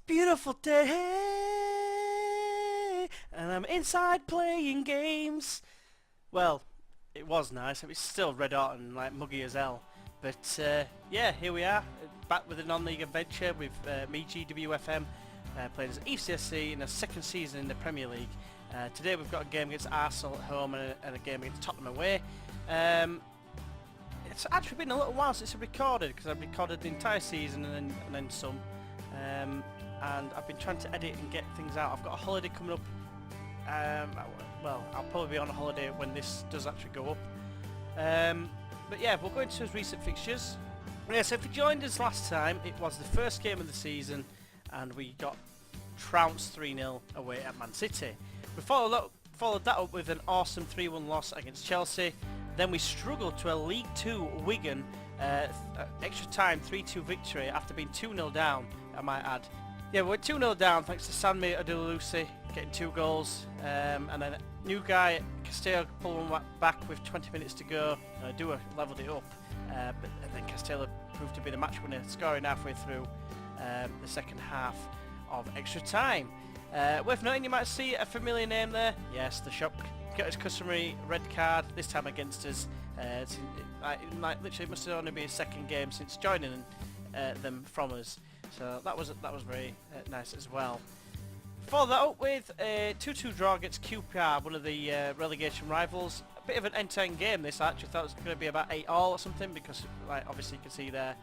beautiful day, and I'm inside playing games. Well, it was nice. It was still red hot and like muggy as hell. But yeah, here we are, back with a non-league adventure with me, GWFM, playing as ECSC in a second season in the Premier League. Today we've got a game against Arsenal at home and a game against Tottenham away. It's actually been a little while since I recorded, because I've recorded the entire season and then some. And I've been trying to edit and get things out. I've got a holiday coming up. Well, I'll probably be on a holiday when this does actually go up. But yeah, we'll go into his recent fixtures. Yeah, so if you joined us last time, it was the first game of the season and we got trounced 3-0 away at Man City. We followed that up with an awesome 3-1 loss against Chelsea. Then we struggled to a League 2 Wigan extra time 3-2 victory after being 2-0 down, I might add. Yeah, we were 2-0 down thanks to Sanmi LUFC getting 2 goals, and then a new guy, Castillo, pulled one back with 20 minutes to go. Dua levelled it up, but then Castillo proved to be the match winner, scoring halfway through the second half of extra time. Worth noting, you might see a familiar name there. Yes, the shop got his customary red card, this time against us. Literally must have only been his second game since joining them from us. So that was very nice as well. Follow that up with a 2-2 draw against QPR, one of the relegation rivals. A bit of an end-to-end game this. I actually thought it was going to be about 8-all or something, because like obviously you can see there,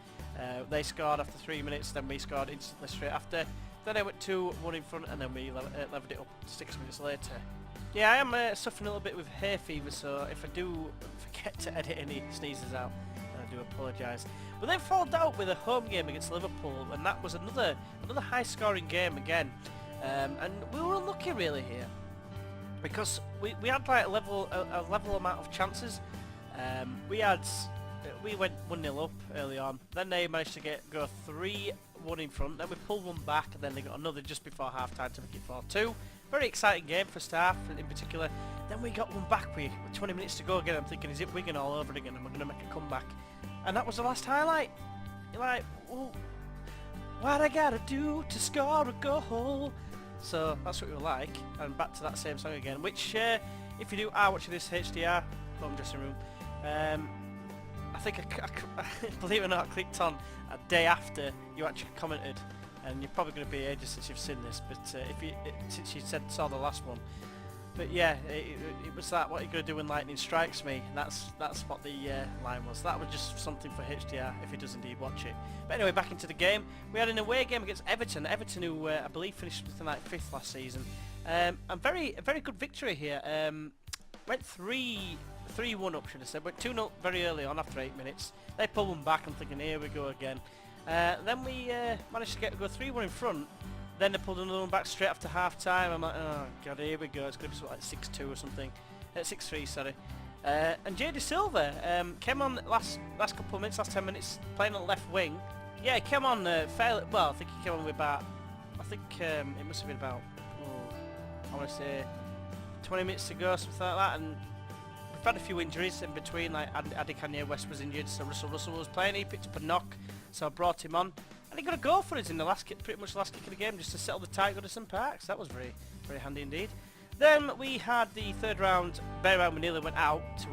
they scored after 3 minutes, then we scored instantly straight after. Then they went 2-1 in front, and then we leveled it up 6 minutes later. Yeah, I am suffering a little bit with hay fever, so if I do forget to edit any sneezes out, I do apologise. But then followed that up with a home game against Liverpool, and that was another high-scoring game again. And we were unlucky really here, because we had like a level amount of chances. We went 1-0 up early on, then they managed to go 3-1 in front, then we pulled one back, and then they got another just before half time to make it 4-2. Very exciting game for staff in particular. Then we got one back with 20 minutes to go again. I'm thinking, is it Wigan all over again and we're going to make a comeback? And that was the last highlight. You're like, well, what I gotta do to score a goal? So that's what we were like, and back to that same song again, which if you are watching this HDR, home dressing room, I think I believe it or not, I clicked on a day after you actually commented, and you're probably going to be ages since you've seen this, but since you saw the last one. But yeah, it was that, what are you going to do when lightning strikes me? And that's what the line was. That was just something for HDR, if he does indeed watch it. But anyway, back into the game. We had an away game against Everton. Everton, who I believe finished something like 5th last season. And a very good victory here. Went 3-1 up, should I say. Went 2-0 very early on after 8 minutes. They pulled one back. I'm thinking, here we go again. Then we managed to go 3-1 in front. Then they pulled another one back straight after half time. I'm like, oh god, here we go. It's going to be something like 6-2 or something. 6-3, sorry. And Jay De Silva came on last couple of minutes, last 10 minutes, playing on the left wing. Yeah, he came on fairly well. I think he came on with about, it must have been about, I want to say 20 minutes to go, something like that. And we've had a few injuries in between, like Adi Kanye West was injured, so Russell was playing. He picked up a knock, so I brought him on. And he got a goal for us in the pretty much the last kick of the game, just to settle the tie at Goodison Park. So that was very handy indeed. Then we had the third round. Bear in mind we nearly went out to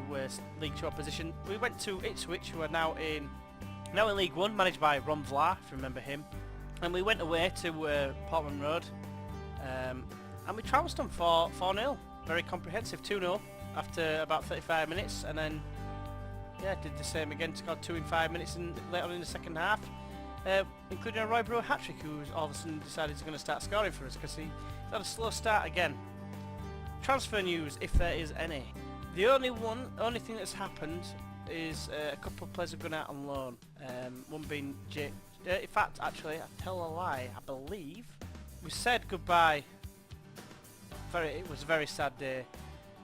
League 2 opposition. We went to Ipswich, who are now in League 1, managed by Ron Vlaar, if you remember him. And we went away to Portman Road, and we trounced them 4-0. Very comprehensive, 2-0 after about 35 minutes, and then yeah, did the same again. Scored 2 in 5 minutes and later on in the second half. Including a Roy Brewer hat-trick, who all of a sudden decided he's going to start scoring for us, because he had a slow start again. Transfer news, if there is any. The only thing that's happened is a couple of players have gone out on loan. One being Jake. In fact, actually, I tell a lie. I believe we said goodbye. It was a very sad day.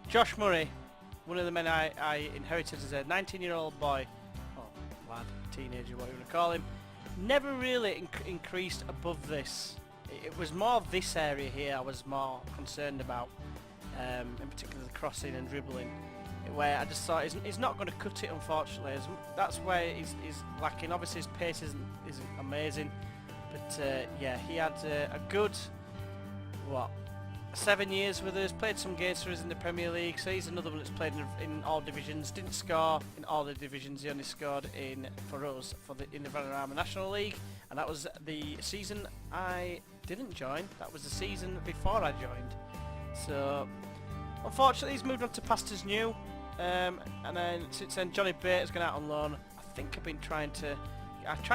Josh Murray, one of the men I inherited as a 19-year-old boy, or lad, teenager, what you want to call him. Never really increased above this. It was more this area here I was more concerned about, in particular the crossing and dribbling, where I just thought he's not going to cut it, unfortunately. That's where he's lacking. Obviously his pace isn't amazing, But yeah, he had a good, what, 7 years with us, played some games for us in the Premier League, so he's another one that's played in all divisions, didn't score in all the divisions, he only scored for us in the Vanarama National League, and that was the season I didn't join, that was the season before I joined. So, unfortunately he's moved on to pastures new, and then since then Johnny Bate has gone out on loan. I think I tried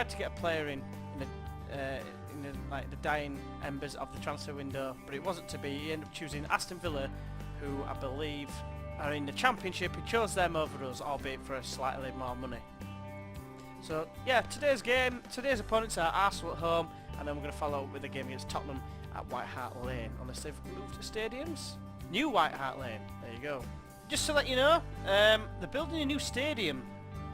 to get a player in the dying embers of the transfer window, but it wasn't to be. He ended up choosing Aston Villa, who I believe are in the Championship. He chose them over us, albeit for slightly more money. So yeah, today's opponents are Arsenal at home, and then we're going to follow up with a game against Tottenham at White Hart Lane, unless they've moved stadiums. New White Hart Lane, there you go. Just to let you know, they're building a new stadium.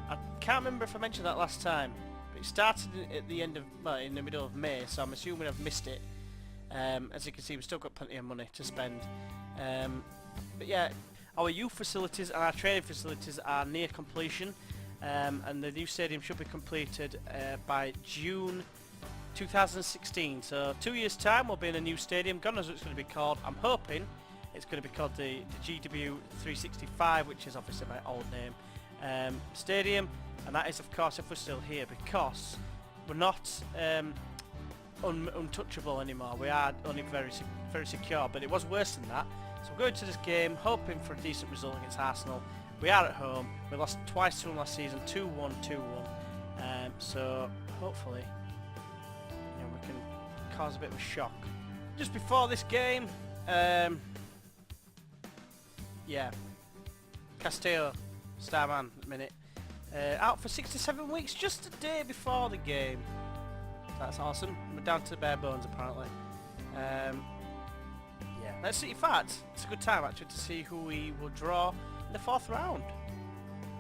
I can't remember if I mentioned that last time. It started at the end of, well, in the middle of May, so I'm assuming I've missed it. As you can see, we've still got plenty of money to spend. But yeah, our youth facilities and our training facilities are near completion, and the new stadium should be completed by June 2016. So 2 years' time we'll be in a new stadium. God knows what it's going to be called. I'm hoping it's going to be called the GW 365, which is obviously my old name. Stadium, and that is of course if we're still here, because we're not untouchable anymore. We are only very secure, but it was worse than that. So we're going to this game hoping for a decent result against Arsenal. We are at home. We lost twice to them last season, 2-1, 2-1. So hopefully, you know, we can cause a bit of a shock. Just before this game, yeah, Castillo, Starman at the minute, out for 6 to 7 weeks, just a day before the game. That's awesome. We're down to the bare bones apparently. Yeah, let's see. In fact, it's a good time actually to see who we will draw in the 4th round.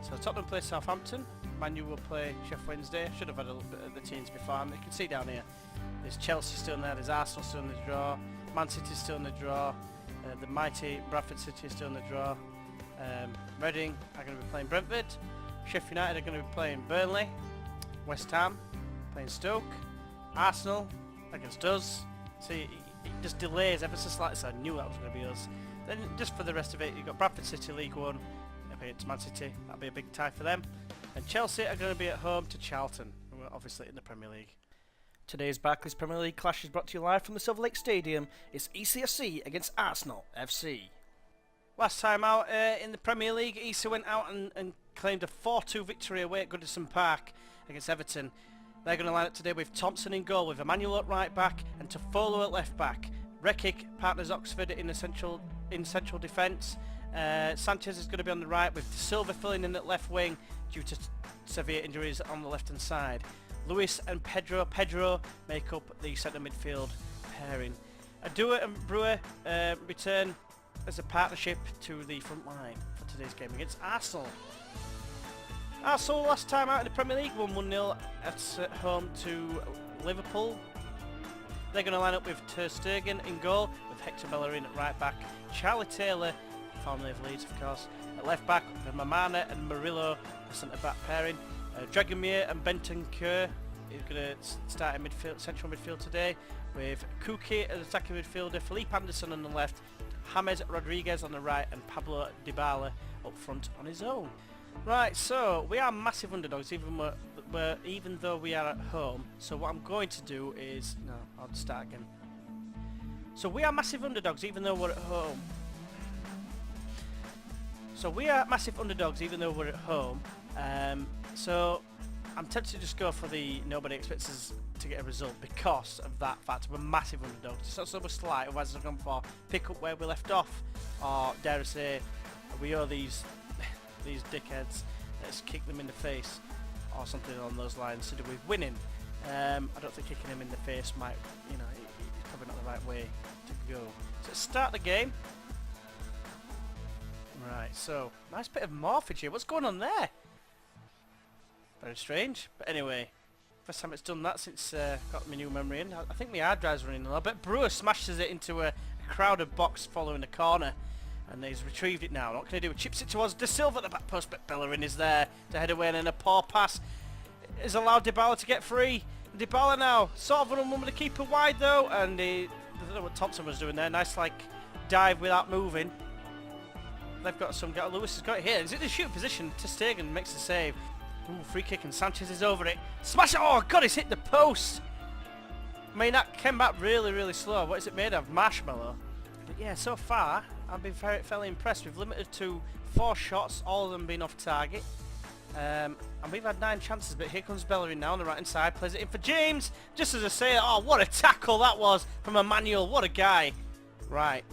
So Tottenham play Southampton, Man U will play Sheffield Wednesday. Should have had a little bit of the teams before. You can see down here, there's Chelsea still in there, there's Arsenal still in the draw, Man City still in the draw, the mighty Bradford City is still in the draw. Reading are going to be playing Brentford, Sheffield United are going to be playing Burnley, West Ham playing Stoke, Arsenal against us. See, it just delays ever so slightly, so I knew that was going to be us. Then just for the rest of it, you've got Bradford City League 1 against Man City, that'll be a big tie for them. And Chelsea are going to be at home to Charlton, who are obviously in the Premier League. Today's Barclays Premier League clash is brought to you live from the Silver Lake Stadium. It's ECFC against Arsenal FC. Last time out in the Premier League, ECA went out and claimed a 4-2 victory away at Goodison Park against Everton. They're going to line up today with Thompson in goal, with Emmanuel at right back and Tofolo at left back. Rekic partners Oxford in central defence. Sanchez is going to be on the right, with Silva filling in at left wing due to severe injuries on the left hand side. Lewis and Pedro make up the centre midfield pairing. Adua and Brewer return as a partnership to the front line for today's game against Arsenal. Arsenal last time out in the Premier League won 1-0 at home to Liverpool. They're going to line up with Ter Stegen in goal, with Hector Bellerin at right back, Charlie Taylor, formerly of Leeds of course, at left back, with Mamana and Murillo, the centre back pairing. Dragomir and Bentancur is going to start in central midfield today, with Kuki as attacking midfielder, Felipe Anderson on the left, James Rodriguez on the right, and Pablo Dybala up front on his own. Right, so we are massive underdogs even though we are at home. So what I'm going to do is, no, I'll start again. So we are massive underdogs even though we're at home. So I'm tempted to just go for the nobody expects us to get a result because of that fact. We're massive underdogs. It's not so much slight, otherwise I've gone for pick up where we left off, or dare I say, we owe these dickheads, let's kick them in the face, or something along those lines, to do with winning. I don't think kicking them in the face might, you know, it's probably not the right way to go. So let's start the game. Right, so nice bit of morphage here. What's going on there? Very strange, but anyway, first time it's done that since got my new memory in. I think my hard drive's running low, but Brewer smashes it into a crowded box following the corner, and he's retrieved it now. What can he do? Chips it towards De Silva at the back post, but Bellerin is there to head away, and then a poor pass is allowed Dybala to get free. Dybala now, sort of one with the keeper wide though, and I don't know what Thompson was doing there. Nice like dive without moving. They've got some. Lewis has got it here. He's in the shooting position. Ter Stegen makes the save. Ooh, free kick and Sanchez is over it. Smash it! Oh God, he's hit the post. I mean that came back really, really slow. What is it made of? Marshmallow. But yeah, so far I've been fairly impressed. We've limited to 4 shots, all of them being off target. And we've had 9 chances, but here comes Bellerin now on the right hand side, plays it in for James, just as I say, oh what a tackle that was from Emmanuel, what a guy. Right,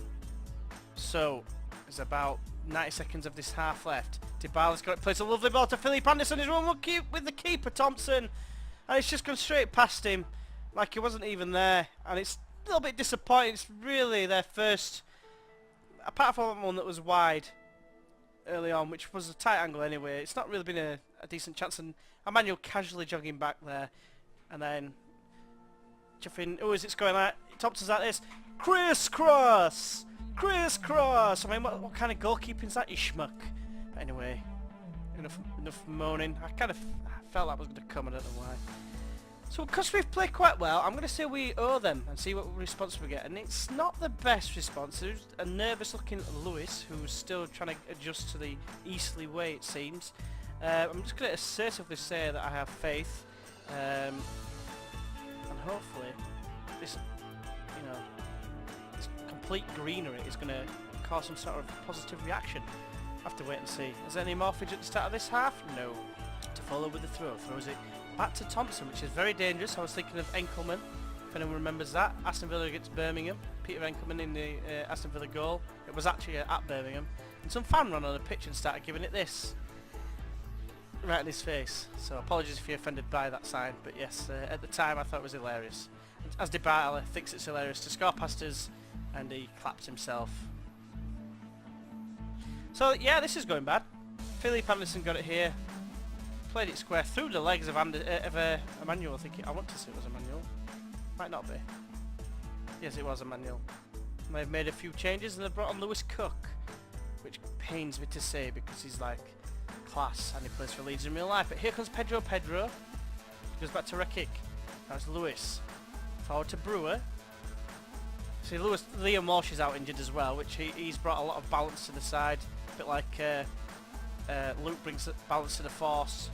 so there's about 90 seconds of this half left. Dybala's got it, plays a lovely ball to Philippe Anderson, he's 1-1 with the keeper Thompson, and it's just gone straight past him, like he wasn't even there, and it's a little bit disappointing. It's really their first, apart from one that was wide early on, which was a tight angle anyway, it's not really been a decent chance, and Emmanuel casually jogging back there, and then chuffing, oh, is it's going like, Thompson's like this, crisscross, crisscross. I mean, what kind of goalkeeping is that, you schmuck? But anyway, enough moaning. I kind of felt that was going to come, I don't know why. So because we've played quite well, I'm going to say we owe them and see what response we get. And it's not the best response. There's a nervous looking Lewis who's still trying to adjust to the easterly way, it seems. I'm just going to assertively say that I have faith. And hopefully this, you know, this complete greenery is going to cause some sort of positive reaction. I have to wait and see. Is there any morphage at the start of this half? No. To follow with the throw. Throws it back to Thompson, which is very dangerous. I was thinking of Enkelman, if anyone remembers that. Aston Villa against Birmingham. Peter Enkelman in the Aston Villa goal. It was actually at Birmingham. And some fan ran on the pitch and started giving it this. Right in his face. So apologies if you're offended by that sign. But yes, at the time I thought it was hilarious. As Dybala thinks it's hilarious to score past us, and he claps himself. So yeah, this is going bad. Philippe Anderson got it here. Played it square through the legs of Emmanuel, I think. I want to say it was Emmanuel. Might not be. Yes, it was Emmanuel. They've made a few changes and they've brought on Lewis Cook, which pains me to say because he's like class and he plays for Leeds in real life. But here comes Pedro. Goes back to Rekic. Now it's Lewis. Forward to Brewer. See, Liam Walsh is out injured as well, which he's brought a lot of balance to the side. A bit like Luke brings balance to the force.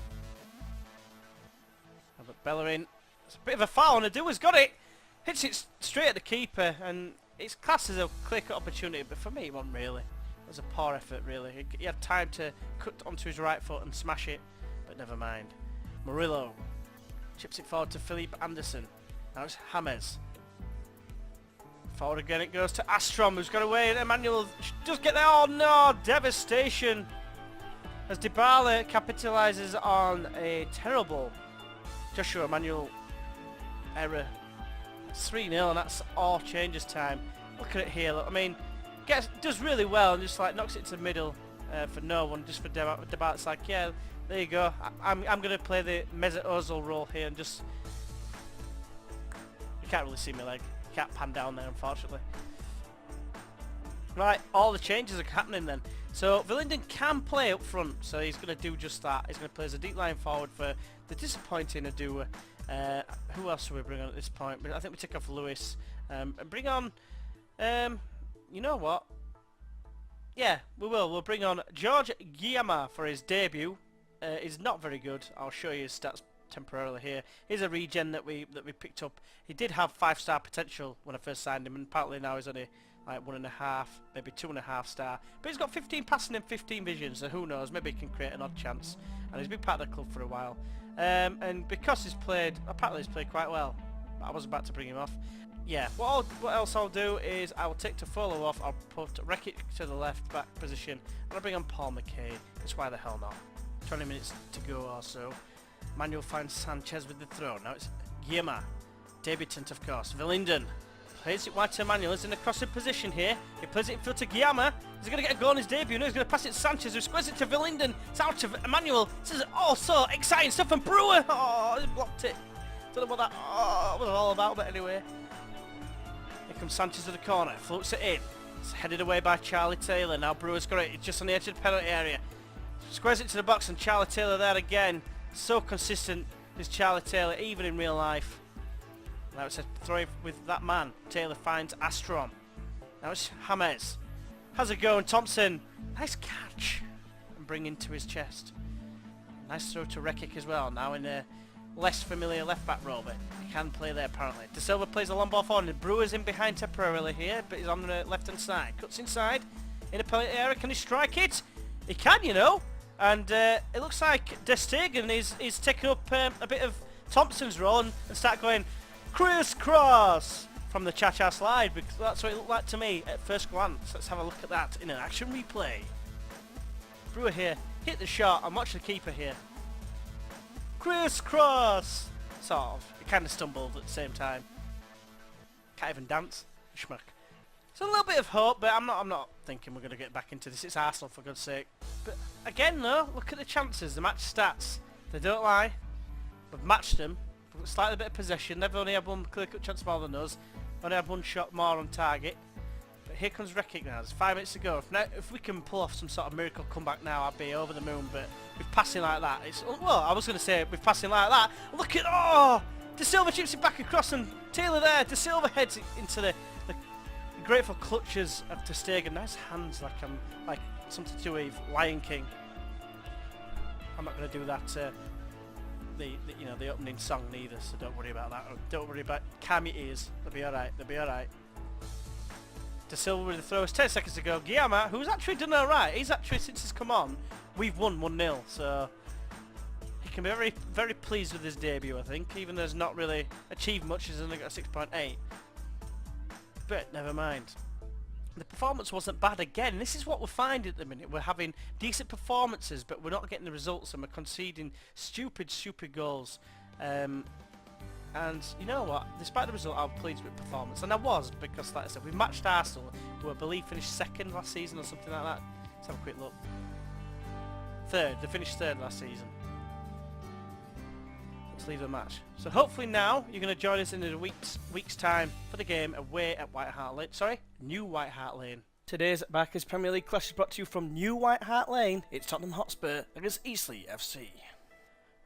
But Bellerin, it's a bit of a foul and Adua's got it. Hits it straight at the keeper, and it's classed as a clear-cut opportunity, but for me it wasn't really. It was a poor effort really. He had time to cut onto his right foot and smash it, but never mind. Murillo chips it forward to Philippe Anderson. Now it's James. Forward again it goes to Astrom, who's got away, and Emmanuel does get there. Oh no, devastation! As Dybala capitalises on a terrible Joshua Emmanuel error. It's 3-0 and that's all changes time. Look at it here, look, I mean, does really well and just like knocks it to the middle for no one, just for Dybala. It's like, yeah, there you go. I'm going to play the Mesut Ozil role here and just... You can't really see my leg. You can't pan down there, unfortunately. Right, all the changes are happening then. So Villenden can play up front, so he's going to do just that. He's going to play as a deep line forward for the disappointing Adua. Who else should we bring on at this point? I think we take off Lewis and bring on, you know what? Yeah, we will. We'll bring on George Guillama for his debut. He's not very good. I'll show you his stats temporarily here. Here's a regen that we picked up. He did have 5-star potential when I first signed him, and partly now he's only like 1.5, maybe 2.5 star. But he's got 15 passing and 15 vision, so who knows? Maybe he can create an odd chance. And he's been part of the club for a while. And because he's played, apparently he's played quite well. I was about to bring him off. Yeah, what else I'll do is I'll take Toffolo off. I'll put Rekic to the left back position, and I'll bring on Paul McKay. Because why the hell not? 20 minutes to go or so. Manuel finds Sanchez with the throw. Now it's Guillama, debutant of course. Villenden plays it wide to Emmanuel. He's in a crossing position here. He plays it in field to Guillama. He's going to get a goal in his debut. No, he's going to pass it to Sanchez, who squares it to Villenden. It's out to Emmanuel. This is so exciting stuff from Brewer. Oh, he blocked it. Don't know what that was all about, but anyway. Here comes Sanchez to the corner. Floats it in. It's headed away by Charlie Taylor. Now Brewer's got it. It's just on the edge of the penalty area. Squares it to the box, and Charlie Taylor there again. So consistent is Charlie Taylor, even in real life. Now it's a throw with that man. Taylor finds Astron. Now it's James. Has a go, and Thompson. Nice catch. And bring into his chest. Nice throw to Rekic as well. Now in a less familiar left back role, but he can play there apparently. De Silva plays a long ball forward, and Brewer's in behind temporarily here, but he's on the left hand side. Cuts inside. In a penalty area. Can he strike it? He can, you know. And it looks like De Stegen is taking up a bit of Thompson's role and start going crisscross from the cha-cha slide, because that's what it looked like to me at first glance. Let's have a look at that in an action replay. Brewer here, hit the shot. I'm watching the keeper here. Crisscross! Sort of. He kind of stumbled at the same time. Can't even dance. Schmuck. So a little bit of hope, but I'm not thinking we're going to get back into this. It's Arsenal, for God's sake. But again though, look at the chances, the match stats. They don't lie. We've matched them. We've got slightly bit of possession. They've only had one clear-cut chance more than us. Only had one shot more on target. But here comes Rekic now. There's 5 minutes to go. If we can pull off some sort of miracle comeback now, I'd be over the moon. But with passing like that, well, I was going to say with passing like that. Look at De Silva chips it back across, and Taylor there. De Silva heads it into the grateful clutches of Ter Stegen. Nice hands, like something to do with Lion King. I'm not going to do that. The opening song neither, so don't worry about that. Don't worry about calm your ears. They'll be alright. They'll be alright. De Silva with the throw. It's 10 seconds to go. Guillaume, who's actually done alright. He's actually, since he's come on, we've won 1-0. So he can be very, very pleased with his debut, I think. Even though he's not really achieved much, he's only got a 6.8. But never mind. The performance wasn't bad again. This is what we're finding at the minute. We're having decent performances, but we're not getting the results, and we're conceding stupid goals. And you know what? Despite the result, I'm pleased with performance. And I was, because like I said, we matched Arsenal, who I believe finished 2nd last season or something like that. Let's have a quick look. 3rd. They finished 3rd last season. Let's leave the match. So hopefully now you're going to join us in a week's time for the game away at White Hart Lane. Sorry, New White Hart Lane. Today's Barker's Premier League clash is brought to you from New White Hart Lane. It's Tottenham Hotspur against Eastleigh FC.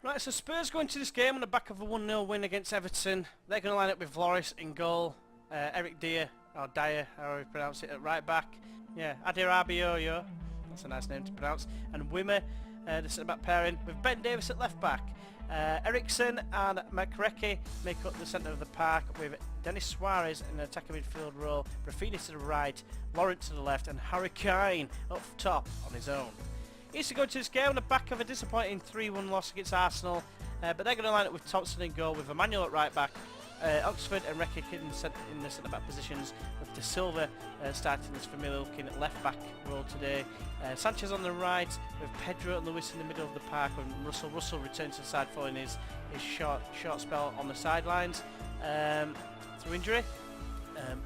Right, so Spurs go into this game on the back of a 1-0 win against Everton. They're going to line up with Loris in goal, Eric Dyer, or Dyer, however you pronounce it, at right back. Yeah, Adir Abioyo, that's a nice name to pronounce. And Wimmer, the centre-back pairing, with Ben Davis at left back. Eriksson and McCrecky make up the centre of the park, with Denis Suarez in an attacking midfield role, Rafinha to the right, Lawrence to the left, and Harry Kane up top on his own. He used to go to this game on the back of a disappointing 3-1 loss against Arsenal, but they're going to line up with Thompson in goal, with Emmanuel at right back, Oxford and Rekic in the centre back positions, with De Silva starting this familiar looking at left back role today. Sanchez on the right, with Pedro and Lewis in the middle of the park, and Russell returns to the side following his short spell on the sidelines through injury.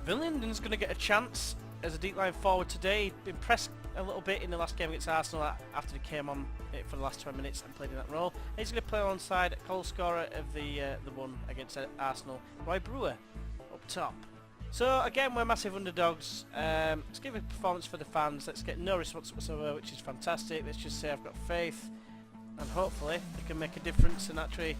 Villeneuve's going to get a chance as a deep line forward today. He'd been pressed a little bit in the last game against Arsenal after he came on it for the last 20 minutes and played in that role. And he's going to play alongside goal scorer of the one against Arsenal, Roy Brewer, up top. So again, we're massive underdogs. Let's give a performance for the fans. Let's get no response whatsoever, which is fantastic. Let's just say I've got faith, and hopefully it can make a difference and actually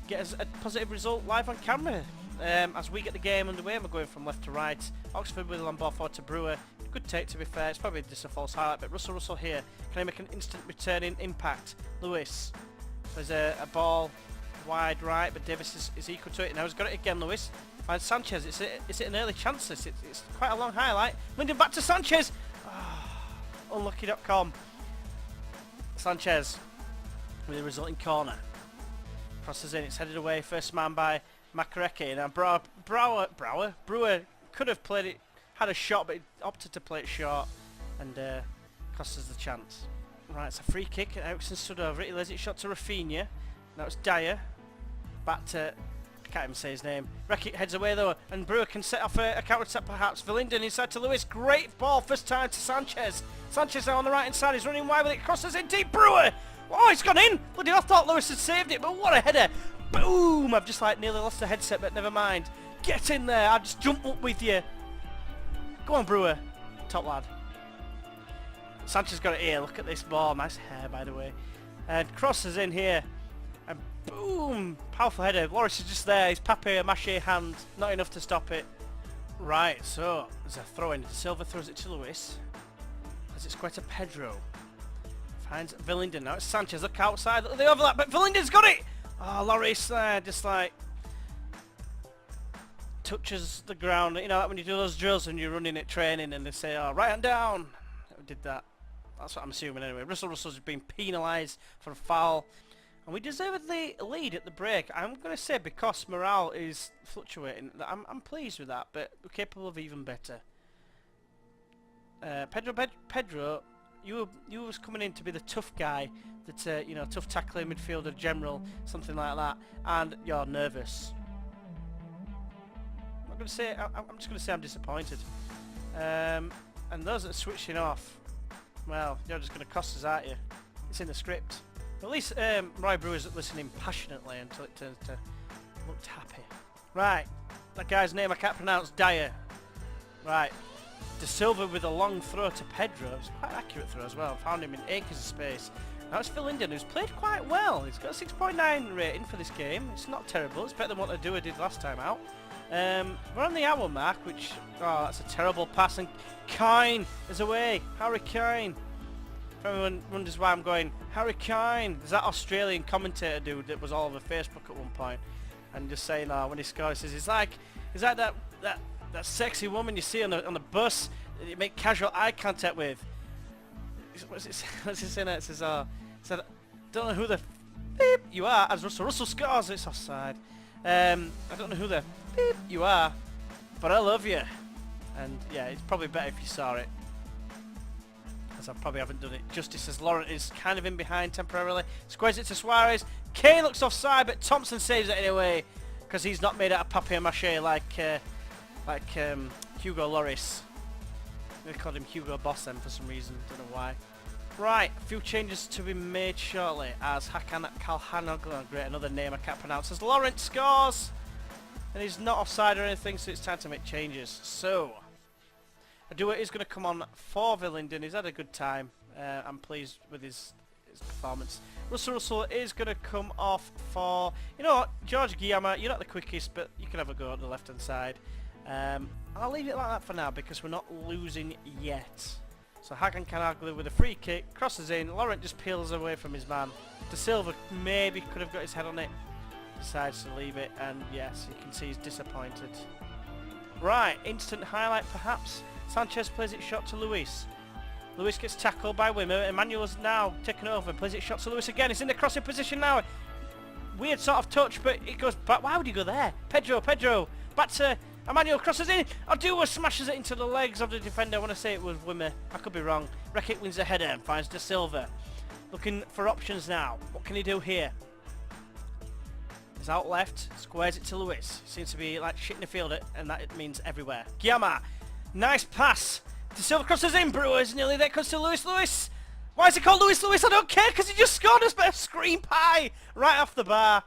get us a positive result live on camera. As we get the game underway, we're going from left to right. Oxford with a long ball forward to Brewer. Good take, to be fair. It's probably just a false highlight, but Russell here. Can he make an instant returning impact? Lewis. There's a ball wide right, but Davis is equal to it. Now he's got it again, Lewis. Finds Sanchez. Is it an early chance? It's quite a long highlight. Linden back to Sanchez. Oh, unlucky.com. Sanchez with a resulting corner. Crosses in. It's headed away. First man by McCrecky. Now Brewer could have played it, had a shot, but he opted to play it short, and cost us the chance. Right, it's a free kick. Eriksson stood over it. He lays it shot to Rafinha. Now it's Dyer. Back to, I can't even say his name. Rekic heads away though, and Brewer can set off a counter-attack perhaps. Villinden inside to Lewis. Great ball, first time to Sanchez. Sanchez now on the right hand side. He's running wide with it. Crosses in deep. Brewer! Oh, it's gone in! Bloody, I thought Lewis had saved it, but what a header! Boom! I've just like nearly lost the headset, but never mind. Get in there! I'll just jump up with you. Go on, Brewer. Top lad. Sanchez got it here. Look at this ball. Nice hair, by the way. And crosses in here. And Boom! Powerful header. Loris is just there. His papier-mâché hand. Not enough to stop it. Right, so there's a throw-in. Silva throws it to Luis. As it's square to Pedro. Finds Villington. Now it's Sanchez. Look outside. Look at the overlap. But Villington's got it! Oh, Loris there. Just like... touches the ground. You know, like when you do those drills and you're running at training and they say, oh, right hand down. We did that. That's what I'm assuming anyway. Russell's been penalised for a foul. And we deservedly lead at the break. I'm going to say because morale is fluctuating. I'm pleased with that, but we're capable of even better. Pedro, you was coming in to be the tough guy, that you know, tough tackling midfielder, general, something like that, and you're nervous. I'm just going to say I'm disappointed. And those that are switching off, well, you're just going to cost us, aren't you? It's in the script. At least Roy Brewer's listening passionately until it turns to looked happy. Right, that guy's name I can't pronounce, Dyer. Right, De Silva with a long throw to Pedro. It was quite an accurate throw as well. Found him in acres of space. Now it's Phil Linden, who's played quite well. He's got a 6.9 rating for this game. It's not terrible. It's better than what Adua did last time out. We're on the hour mark, which... oh, that's a terrible pass. And Kine is away. Harry Kine. If anyone wonders why I'm going, Harry Kine. There's that Australian commentator dude that was all over Facebook at one point. And just saying, oh, when he scores, he says, he's like that sexy woman you see on the bus that you make casual eye contact with. What's it saying? It says, don't know who the beep you are. As Russell scores, it's offside. I don't know who the beep you are, but I love you. And yeah, it's probably better if you saw it, as I probably haven't done it justice, as Laurent is kind of in behind temporarily. Squares it to Suarez. Kane looks offside, but Thompson saves it anyway, because he's not made out of papier-mâché like Hugo Lloris. They called him Hugo Boss then for some reason, don't know why. Right, a few changes to be made shortly as Hakan Kalhanoglu, great, another name I can't pronounce, as Laurent scores! And he's not offside or anything, so it's time to make changes. So, Adua is going to come on for Villington. He's had a good time. I'm pleased with his performance. Russell is going to come off for, you know what, George Guillama, you're not the quickest, but you can have a go on the left hand side. I'll leave it like that for now because we're not losing yet. So Hakan Kalhanoglu with a free kick, crosses in, Laurent just peels away from his man. De Silva maybe could have got his head on it, decides to leave it, and yes, you can see he's disappointed. Right, instant highlight perhaps. Sanchez plays it shot to Luis. Luis gets tackled by Wimmer. Emmanuel's now taken over, plays it shot to Luis again. He's in the crossing position now. Weird sort of touch, but it goes back. Why would he go there? Pedro, back to Emmanuel, crosses in. Adua smashes it into the legs of the defender. I want to say it was Wimmer. I could be wrong. Rekik wins the header and finds De Silva. Looking for options now. What can he do here? He's out left, squares it to Luis. Seems to be like shitting the field, and that it means everywhere. Guillama, nice pass. De Silva crosses in. Brewers nearly there. Comes to Luis. Why is it called Luis? I don't care, because he just scored us a screen pie right off the bar.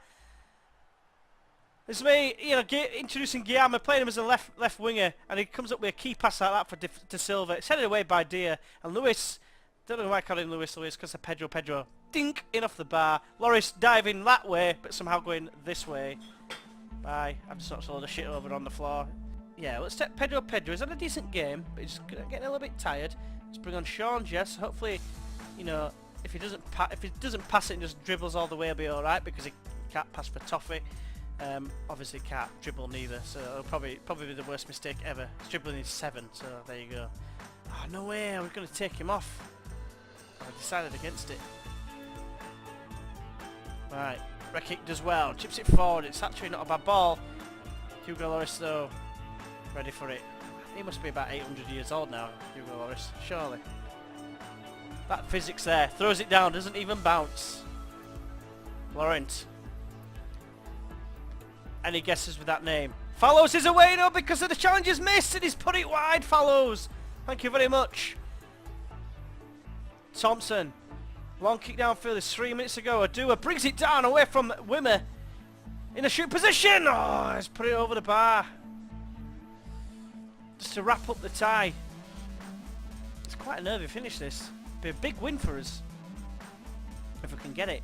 This is me, you know, introducing Guillama, playing him as a left winger, and he comes up with a key pass like that for De Silva. It's headed away by Dia, and Luis, don't know why I called him Luis, because of Pedro. Dink, in off the bar. Loris diving that way, but somehow going this way. Bye. I've just knocked a load of shit over on the floor. Yeah, let's take Pedro. He's had a decent game, but he's getting a little bit tired. Let's bring on Sean Jess. Hopefully, you know, if he doesn't pass it and just dribbles all the way, he'll be all right, because he can't pass for Toffee. Obviously can't dribble neither, so it'll probably be the worst mistake ever. He's dribbling in 7, so there you go. Oh, no way, we're going to take him off. I decided against it. Right, Rekik does well, chips it forward, it's actually not a bad ball. Hugo Lloris though, ready for it. He must be about 800 years old now, Hugo Lloris, surely. That physics there, throws it down, doesn't even bounce. Laurent. Any guesses with that name? Fallows is away now because of the challenges missed, and he's put it wide. Fallows, thank you very much. Thompson, long kick downfield is 3 minutes ago. Adua brings it down away from Wimmer in a shoot position. Oh, he's put it over the bar just to wrap up the tie. It's quite a nervy finish, this. Be a big win for us if we can get it.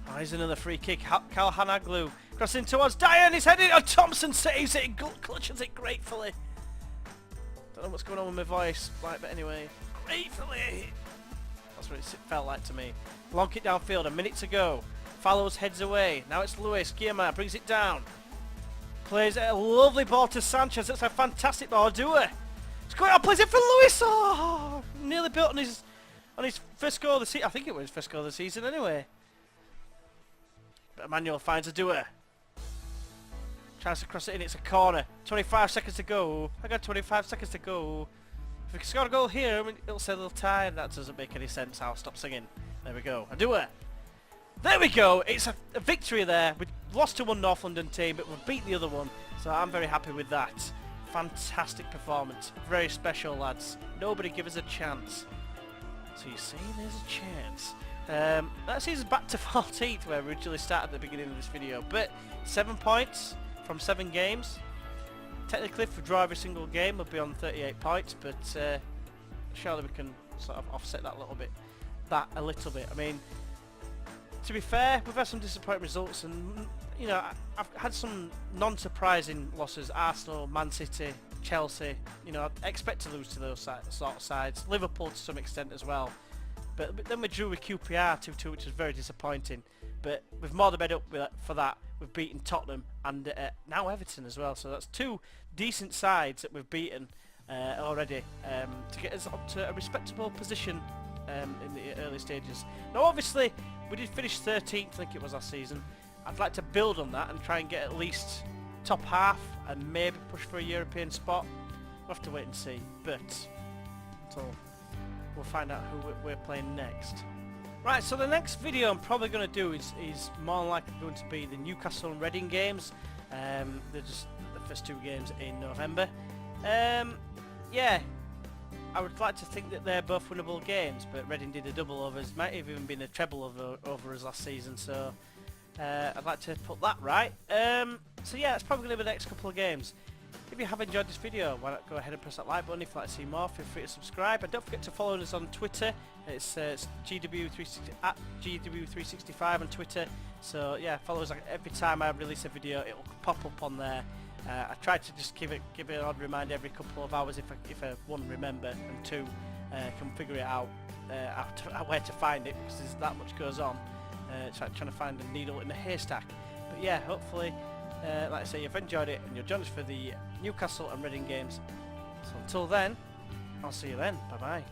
Oh, here's another free kick. Kalhanoglu crossing towards Dyer, he's heading. Oh, Thompson saves it, clutches it gratefully. Don't know what's going on with my voice, right, but anyway, gratefully. That's what it felt like to me. Long kick downfield, a minute to go. Follows, heads away. Now it's Lewis. Guillermo brings it down. Plays a lovely ball to Sanchez. That's a fantastic ball. Dewar. It's going out. Plays it for Lewis. Oh, nearly built on his first goal of the season. I think it was his first goal of the season anyway. But Emmanuel finds a Dewar. Tries to cross it in. It's a corner. 25 seconds to go. I got 25 seconds to go. If we can score a goal here, I mean, it'll say a little tie, and that doesn't make any sense. I'll stop singing. There we go. A Dewar. There we go. It's a victory there. We lost to one North London team, but we've beat the other one. So I'm very happy with that. Fantastic performance. Very special, lads. Nobody give us a chance. So you see, there's a chance. That sees us back to 14th, where we originally started at the beginning of this video. But 7 points from 7 games. Technically, if we draw every single game, we'll be on 38 points. But surely we can sort of offset that a little bit. I mean, to be fair, we've had some disappointing results, and you know, I've had some non-surprising losses. Arsenal, Man City, Chelsea. You know, I expect to lose to those sort of sides. Liverpool to some extent as well. But then we drew with QPR 2-2, which is very disappointing. But we've more than made up for that. We've beaten Tottenham and now Everton as well. So that's 2 decent sides that we've beaten already to get us up to a respectable position in the early stages. Now, obviously, we did finish 13th, I think it was last season. I'd like to build on that and try and get at least top half and maybe push for a European spot. We'll have to wait and see, but until we'll find out who we're playing next. Right, so the next video I'm probably going to do is more than likely going to be the Newcastle and Reading games. They're just the first 2 games in November. Yeah, I would like to think that they're both winnable games, but Reading did a double over us, might have even been a treble over us last season, so I'd like to put that right. So yeah, it's probably going to be the next couple of games. If you have enjoyed this video, why not go ahead and press that like button. If you'd like to see more, feel free to subscribe, and don't forget to follow us on Twitter. It's GW360 at GW365 on Twitter. So yeah, follow us. Every time I release a video, it will pop up on there. I try to just give it an odd reminder every couple of hours if I 1 remember, and 2 can figure it out where to find it, because there's that much goes on. Trying to find a needle in a haystack. But yeah, hopefully, like I say, you've enjoyed it and you'll join us for the Newcastle and Reading games. So until then, I'll see you then. Bye bye.